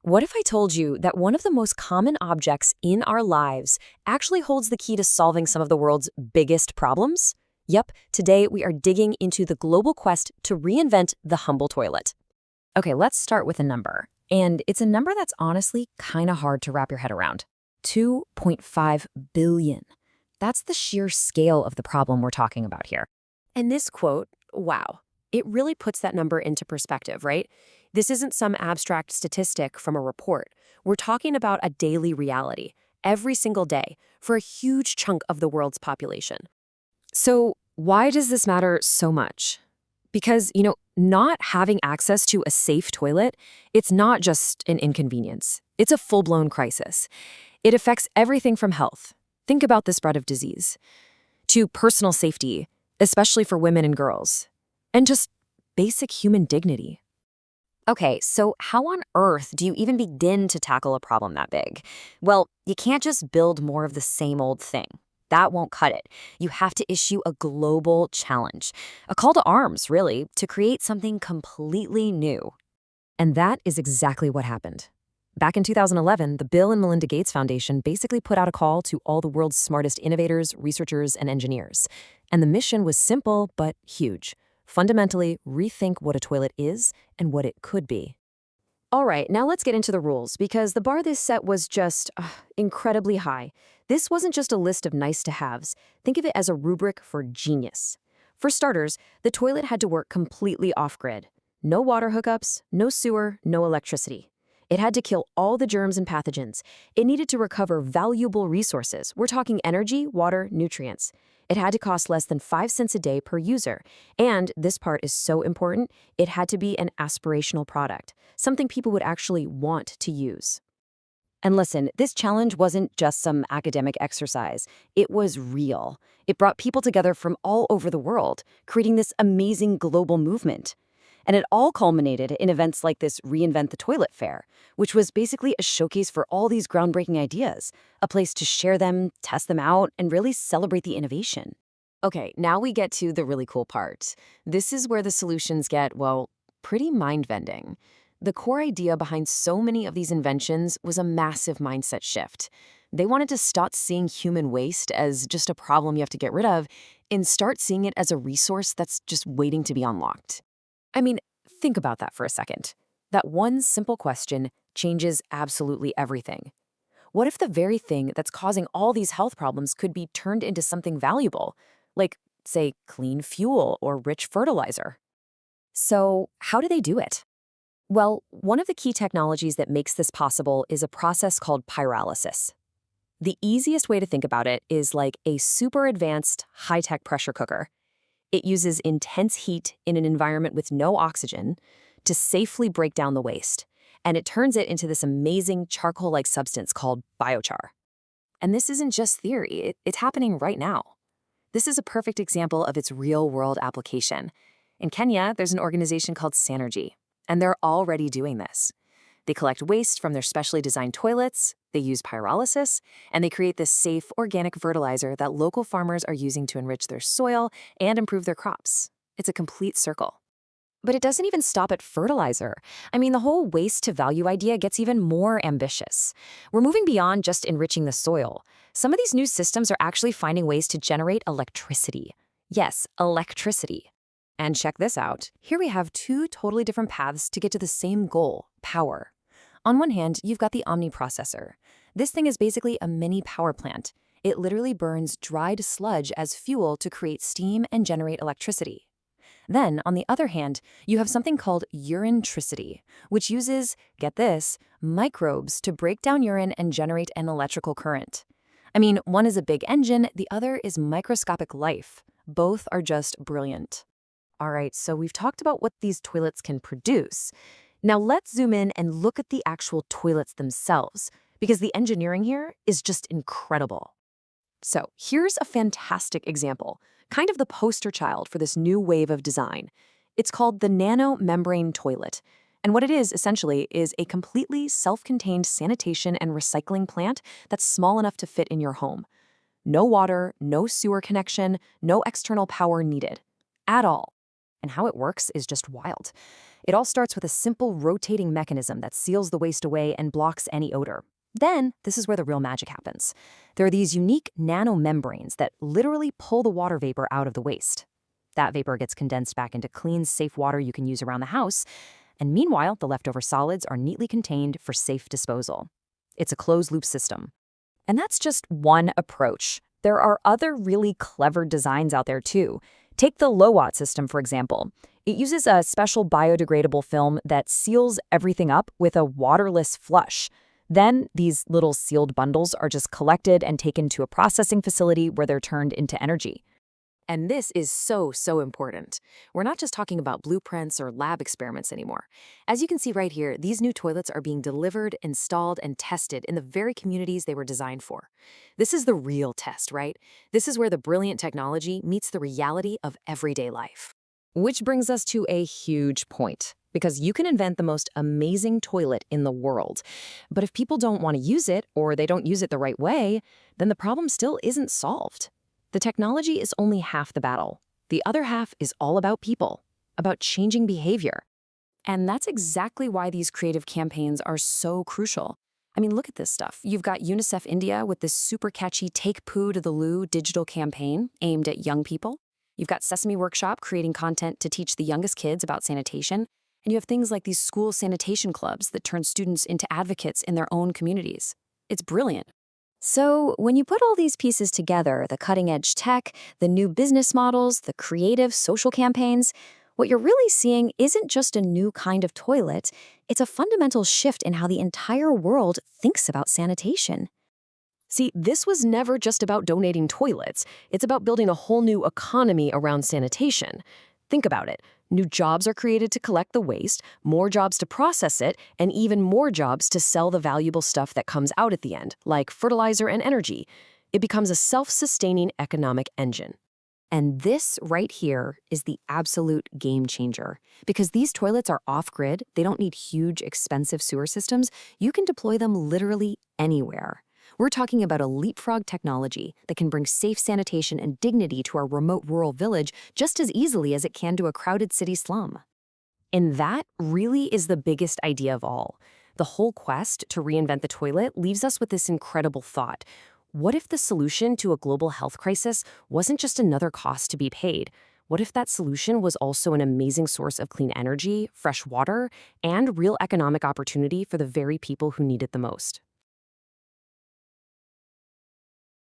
What if I told you that one of the most common objects in our lives actually holds the key to solving some of the world's biggest problems? Yep, today we are digging into the global quest to reinvent the humble toilet. Okay, let's start with a number. And it's a number that's honestly kind of hard to wrap your head around. 2.5 billion. That's the sheer scale of the problem we're talking about here. And this quote, wow, it really puts that number into perspective, right? This isn't some abstract statistic from a report. We're talking about a daily reality, every single day, for a huge chunk of the world's population. So why does this matter so much? Because, not having access to a safe toilet, it's not just an inconvenience. It's a full-blown crisis. It affects everything from health. Think about the spread of disease, to personal safety, especially for women and girls, and just basic human dignity. Okay, so how on earth do you even begin to tackle a problem that big? Well, you can't just build more of the same old thing. That won't cut it. You have to issue a global challenge, a call to arms, really, to create something completely new. And that is exactly what happened. Back in 2011, the Bill and Melinda Gates Foundation basically put out a call to all the world's smartest innovators, researchers, and engineers. And the mission was simple but huge. Fundamentally, rethink what a toilet is and what it could be. All right, now let's get into the rules, because the bar this set was just incredibly high. This wasn't just a list of nice-to-haves. Think of it as a rubric for genius. For starters, the toilet had to work completely off-grid. No water hookups, no sewer, no electricity. It had to kill all the germs and pathogens. It needed to recover valuable resources. We're talking energy, water, nutrients. It had to cost less than 5 cents a day per user. And this part is so important, it had to be an aspirational product, something people would actually want to use. And listen, this challenge wasn't just some academic exercise. It was real. It brought people together from all over the world, creating this amazing global movement. And it all culminated in events like this Reinvent the Toilet Fair, which was basically a showcase for all these groundbreaking ideas, a place to share them, test them out, and really celebrate the innovation. Okay, now we get to the really cool part. This is where the solutions get, well, pretty mind-bending. The core idea behind so many of these inventions was a massive mindset shift. They wanted to stop seeing human waste as just a problem you have to get rid of and start seeing it as a resource that's just waiting to be unlocked. I mean, think about that for a second. That one simple question changes absolutely everything. What if the very thing that's causing all these health problems could be turned into something valuable, like, say, clean fuel or rich fertilizer? So, how do they do it? Well, one of the key technologies that makes this possible is a process called pyrolysis. The easiest way to think about it is like a super advanced, high-tech pressure cooker. It uses intense heat in an environment with no oxygen to safely break down the waste, and it turns it into this amazing charcoal-like substance called biochar. And this isn't just theory, it's happening right now. This is a perfect example of its real-world application. In Kenya, there's an organization called Sanergy, and they're already doing this. They collect waste from their specially designed toilets, they use pyrolysis, and they create this safe, organic fertilizer that local farmers are using to enrich their soil and improve their crops. It's a complete circle. But it doesn't even stop at fertilizer. I mean, the whole waste-to-value idea gets even more ambitious. We're moving beyond just enriching the soil. Some of these new systems are actually finding ways to generate electricity. Yes, electricity. And check this out. Here we have two totally different paths to get to the same goal, power. On one hand, you've got the omniprocessor. This thing is basically a mini power plant. It literally burns dried sludge as fuel to create steam and generate electricity. Then, on the other hand, you have something called urintricity, which uses, get this, microbes to break down urine and generate an electrical current. I mean, one is a big engine, the other is microscopic life. Both are just brilliant. All right, so we've talked about what these toilets can produce. Now let's zoom in and look at the actual toilets themselves, because the engineering here is just incredible. So here's a fantastic example, kind of the poster child for this new wave of design. It's called the nano-membrane toilet. And what it is, essentially, is a completely self-contained sanitation and recycling plant that's small enough to fit in your home. No water, no sewer connection, no external power needed. At all. And how it works is just wild. It all starts with a simple rotating mechanism that seals the waste away and blocks any odor. Then, this is where the real magic happens. There are these unique nanomembranes that literally pull the water vapor out of the waste. That vapor gets condensed back into clean, safe water you can use around the house, and meanwhile, the leftover solids are neatly contained for safe disposal. It's a closed-loop system. And that's just one approach. There are other really clever designs out there too. Take the low-watt system, for example. It uses a special biodegradable film that seals everything up with a waterless flush. Then, these little sealed bundles are just collected and taken to a processing facility where they're turned into energy. And this is so important. We're not just talking about blueprints or lab experiments anymore. As you can see right here, these new toilets are being delivered, installed, and tested in the very communities they were designed for. This is the real test, right? This is where the brilliant technology meets the reality of everyday life. Which brings us to a huge point. Because you can invent the most amazing toilet in the world. But if people don't want to use it, or they don't use it the right way, then the problem still isn't solved. The technology is only half the battle. The other half is all about people, about changing behavior. And that's exactly why these creative campaigns are so crucial. I mean, look at this stuff. You've got UNICEF India with this super catchy Take Poo to the Loo digital campaign aimed at young people. You've got Sesame Workshop creating content to teach the youngest kids about sanitation. And you have things like these school sanitation clubs that turn students into advocates in their own communities. It's brilliant. So when you put all these pieces together, the cutting-edge tech, the new business models, the creative social campaigns, what you're really seeing isn't just a new kind of toilet, it's a fundamental shift in how the entire world thinks about sanitation. See, this was never just about donating toilets. It's about building a whole new economy around sanitation. Think about it. New jobs are created to collect the waste, more jobs to process it, and even more jobs to sell the valuable stuff that comes out at the end, like fertilizer and energy. It becomes a self-sustaining economic engine. And this right here is the absolute game changer. Because these toilets are off-grid, they don't need huge, expensive sewer systems, you can deploy them literally anywhere. We're talking about a leapfrog technology that can bring safe sanitation and dignity to our remote rural village just as easily as it can to a crowded city slum. And that really is the biggest idea of all. The whole quest to reinvent the toilet leaves us with this incredible thought. What if the solution to a global health crisis wasn't just another cost to be paid? What if that solution was also an amazing source of clean energy, fresh water, and real economic opportunity for the very people who need it the most?